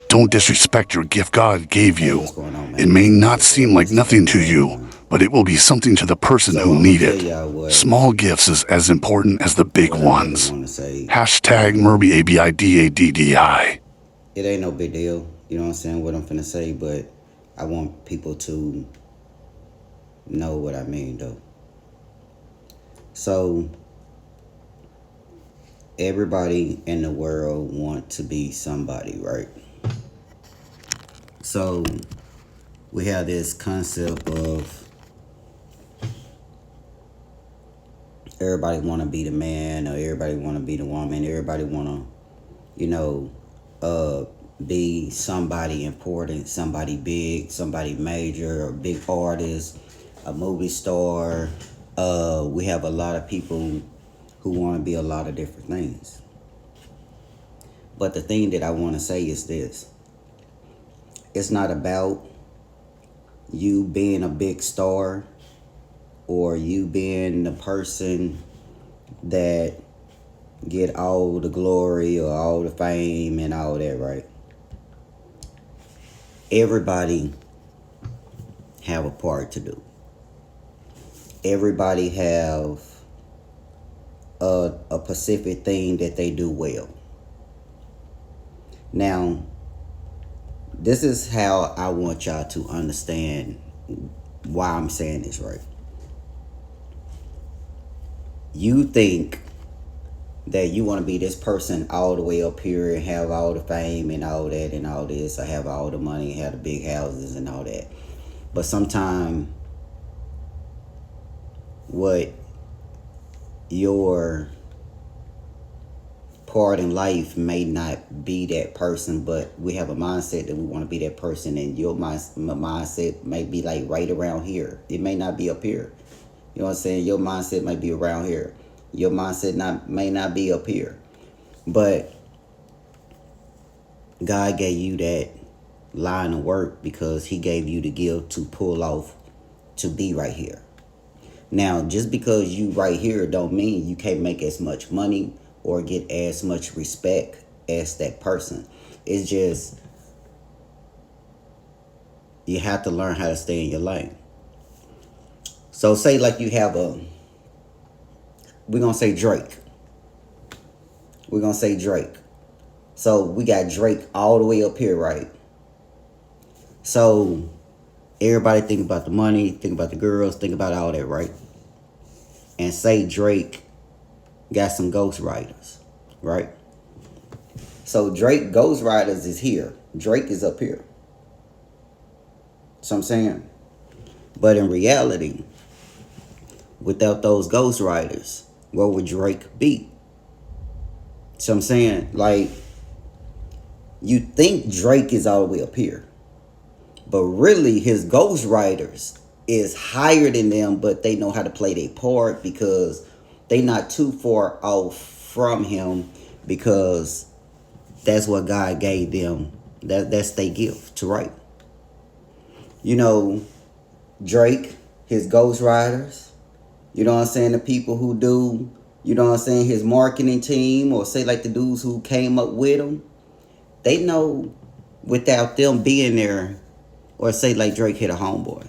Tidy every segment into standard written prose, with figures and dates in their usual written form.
Don't disrespect your gift God gave Hey, you. what's going on, It man? may not It's seem like it's nothing to February you, 1. but it will be something to the person So who I'm gonna need tell it. y'all Small gifts is as important as the big what I really ones. want to say. Hashtag Murby ABIDADDI. It ain't no big deal. You know what I'm saying? What I'm finna say, but I want people to know what I mean though. So everybody in the world want to be somebody, right? So we have this concept of everybody want to be the man or everybody want to be the woman. Everybody want to, you know, uh, be somebody important, somebody big, somebody major, a big artist, a movie star. We have a lot of people who want to be a lot of different things. But the thing that I want to say is this: it's not about you being a big star or you being the person that get all the glory or all the fame and all that, right? Everybody have a part to do. Everybody have a specific thing that they do well. Now, this is how I want y'all to understand why I'm saying this, right? You think that you want to be this person all the way up here and have all the fame and all that and all this, or have all the money and have the big houses and all that. But sometimes what your part in life may not be that person, but we have a mindset that we want to be that person, and your mindset may be like right around here. It may not be up here. You know what I'm saying? Your mindset might be around here. Your mindset may not be up here. But God gave you that line of work because he gave you the gift to pull off to be right here. Now, just because you right here don't mean you can't make as much money or get as much respect as that person. It's just you have to learn how to stay in your lane. So say like you have we're gonna say Drake. We're gonna say Drake. So we got Drake all the way up here, right? So everybody think about the money, think about the girls, think about all that, right? And say Drake got some ghostwriters, right? So Drake ghostwriters is here. Drake is up here. So I'm saying, but in reality, without those ghostwriters, where would Drake be? So I'm saying, like, you think Drake is all the way up here, but really his ghostwriters is higher than them, but they know how to play their part because they not too far off from him because that's what God gave them. That's their gift to write. You know, Drake, his ghostwriters, you know what I'm saying, the people who do, you know what I'm saying, his marketing team, or say like the dudes who came up with him, they know without them being there, or say like Drake hit a homeboy.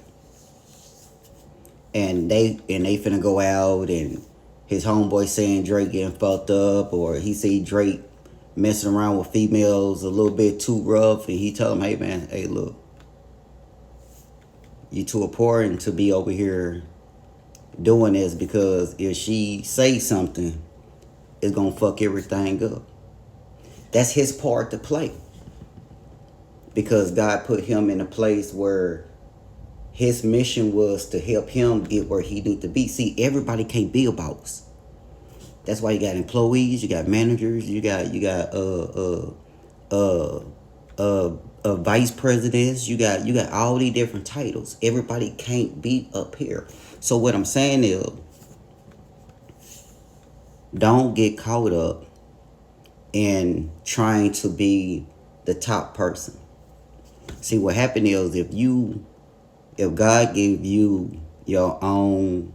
And they finna go out and his homeboy saying Drake getting fucked up, or he see Drake messing around with females a little bit too rough, and he tell him, hey man, hey look, you too important to be over here doing this, because if she say something, it's gonna fuck everything up. That's his part to play, because God put him in a place where his mission was to help him get where he need to be. See, everybody can't be a boss. That's why you got employees, you got managers, you got vice presidents, you got all these different titles. Everybody can't be up here. So what I'm saying is, don't get caught up in trying to be the top person. See, what happened is, if God gave you your own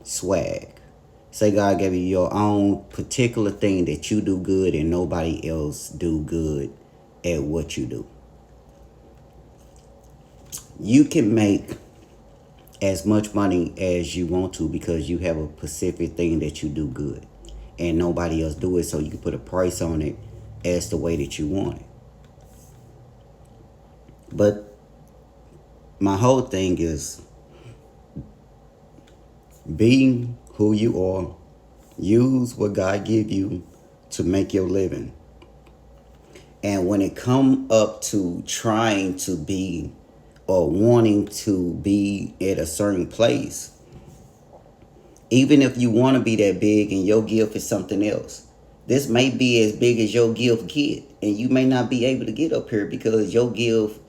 swag, say God gave you your own particular thing that you do good and nobody else do good at what you do. You can make as much money as you want to because you have a specific thing that you do good and nobody else do it, so you can put a price on it as the way that you want it. But my whole thing is being who you are. Use what God give you to make your living. And when it come up to trying to be or wanting to be at a certain place, even if you want to be that big and your gift is something else, this may be as big as your gift get, and you may not be able to get up here because your gift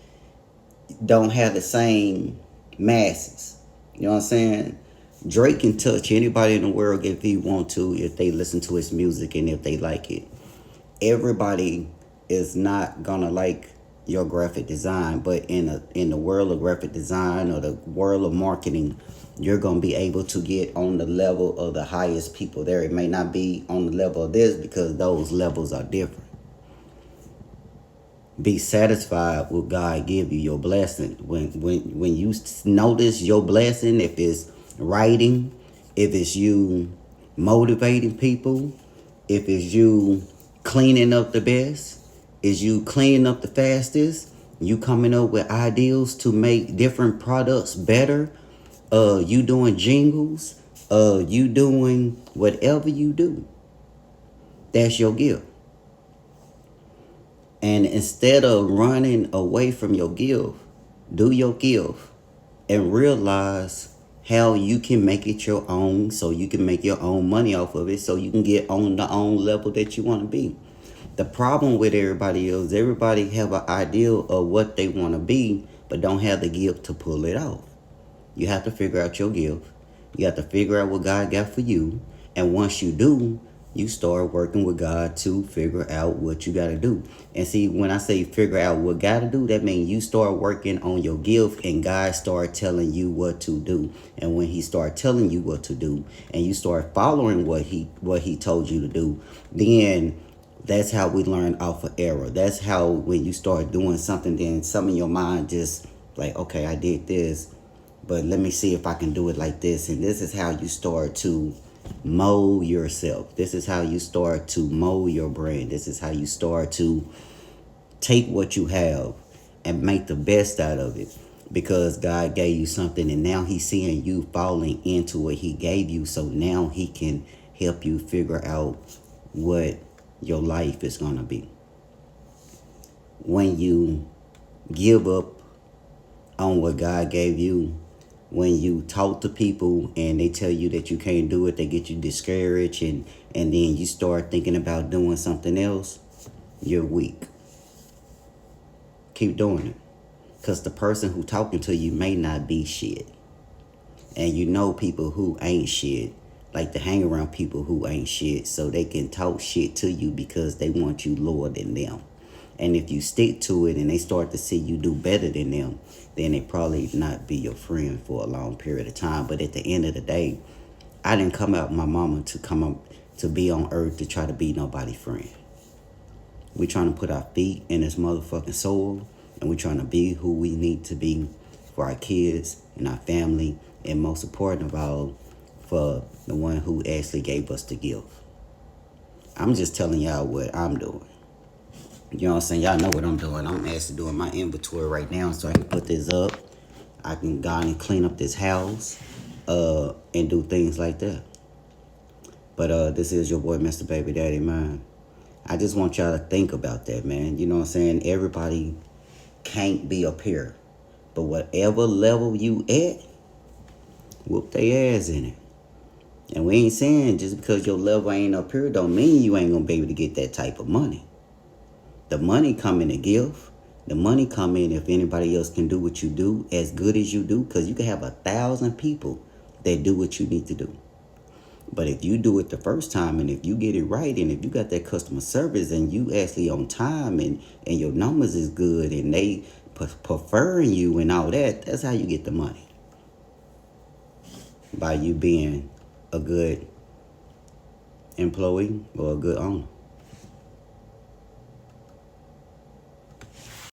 don't have the same masses. You know what I'm saying? Drake can touch anybody in the world if he want to, if they listen to his music and if they like it. Everybody is not gonna like your graphic design, but in the world of graphic design or the world of marketing, you're gonna be able to get on the level of the highest people there. It may not be on the level of this because those levels are different. Be satisfied with God give you your blessing. When you notice your blessing, if it's writing, if it's you motivating people, if it's you cleaning up the best, is you cleaning up the fastest, you coming up with ideas to make different products better, you doing jingles, you doing whatever you do, that's your gift. And instead of running away from your gift, do your gift and realize how you can make it your own, so you can make your own money off of it, so you can get on the own level that you want to be. The problem with everybody is everybody have an idea of what they want to be, but don't have the gift to pull it off. You have to figure out your gift. You have to figure out what God got for you. And once you do, you start working with God to figure out what you got to do. And see, when I say figure out what got to do, that means you start working on your gift and God start telling you what to do. And when he start telling you what to do and you start following what he told you to do, then that's how we learn off of error. That's how when you start doing something, then some in your mind just like, okay, I did this, but let me see if I can do it like this. And this is how you start to mold yourself. This is how you start to mold your brand. This is how you start to take what you have and make the best out of it, because God gave you something and now he's seeing you falling into what he gave you. So now he can help you figure out what your life is going to be. When you give up on what God gave you, when you talk to people and they tell you that you can't do it, they get you discouraged, and then you start thinking about doing something else, you're weak. Keep doing it. Because the person who talking to you may not be shit. And you know people who ain't shit like to hang around people who ain't shit so they can talk shit to you because they want you lower than them. And if you stick to it and they start to see you do better than them, then they probably not be your friend for a long period of time. But at the end of the day, I didn't come out my mama to come up to be on earth to try to be nobody's friend. We trying to put our feet in this motherfucking soil, and we trying to be who we need to be for our kids and our family, and most important of all, for the one who actually gave us the gift. I'm just telling y'all what I'm doing. You know what I'm saying? Y'all know what I'm doing. I'm actually doing my inventory right now so I can put this up. I can go and clean up this house and do things like that. But this is your boy, Mr. Baby Daddy, man. I just want y'all to think about that, man. You know what I'm saying? Everybody can't be up here. But whatever level you at, whoop their ass in it. And we ain't saying just because your level ain't up here don't mean you ain't going to be able to get that type of money. The money come in a gift. The money come in if anybody else can do what you do as good as you do. Because you can have 1,000 people that do what you need to do. But if you do it the first time and if you get it right and if you got that customer service and you actually on time and your numbers is good and they preferring you and all that, that's how you get the money. By you being a good employee or a good owner.